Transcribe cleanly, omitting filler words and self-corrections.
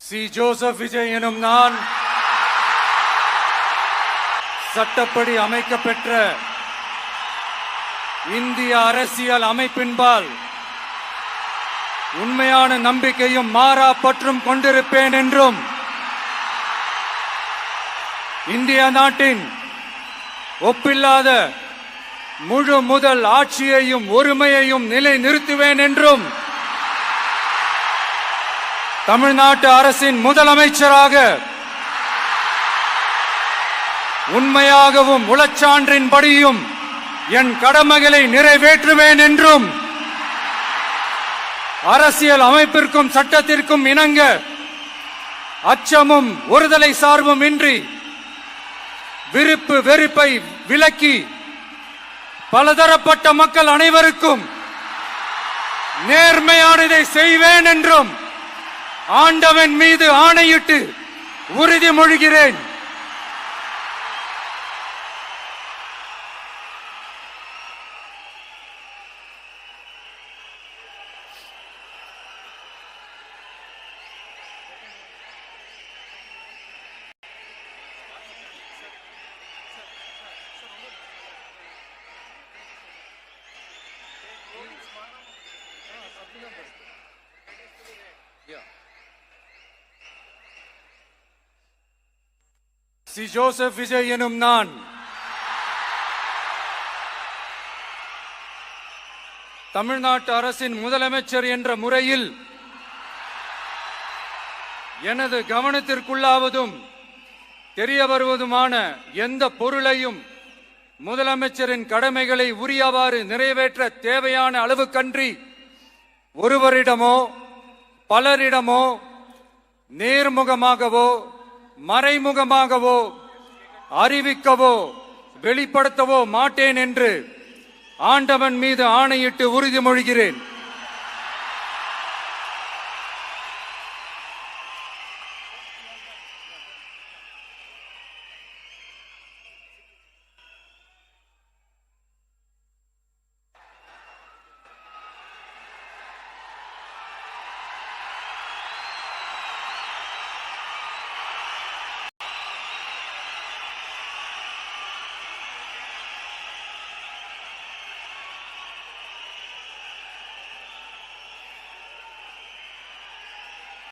C. Joseph Vijay எனும் நான் சட்டப்படி அமைக்கப்பெற்ற இந்திய அரசியல் அமைப்பின்பால் உண்மையான நம்பிக்கையும் மாறா பற்றும் கொண்டிருப்பேன் என்றும் இந்திய நாட்டின் ஒப்பில்லாத முழு முதல் ஆட்சியையும் ஒருமையையும் நிலை நிறுத்துவேன் என்றும் தமிழ்நாட்டு அரசின் முதலமைச்சராக உண்மையாகவும் உளச்சான்றின்படியும் என் கடமைகளை நிறைவேற்றுவேன் என்றும் அரசியல் அமைப்பிற்கும் சட்டத்திற்கும் இணங்க அச்சமும் ஒருதலை சார்பும் இன்றி விருப்பு வெறுப்பை விலக்கி பலதரப்பட்ட மக்கள் அனைவருக்கும் நேர்மையானதை செய்வேன் என்றும் ஆண்டவன் மீது ஆணையிட்டு உறுதிமொழிகிறேன். சி. ஜோசப் விஜய் எனும் நான் தமிழ்நாட்டு அரசின் முதலமைச்சர் என்ற முறையில் எனது கவனத்திற்குள்ளாவதும் தெரிய வருவதுமான எந்த பொருளையும் முதலமைச்சரின் கடமைகளை உரியவாறு நிறைவேற்ற தேவையான அளவுக்கன்றி ஒருவரிடமோ பலரிடமோ நேர்முகமாகவோ மறைமுகமாகவோ அறிவிக்கவோ வெளிப்படுத்தவோ மாட்டேன் என்று ஆண்டவன் மீது ஆணையிட்டு உறுதிமொழிகிறேன்.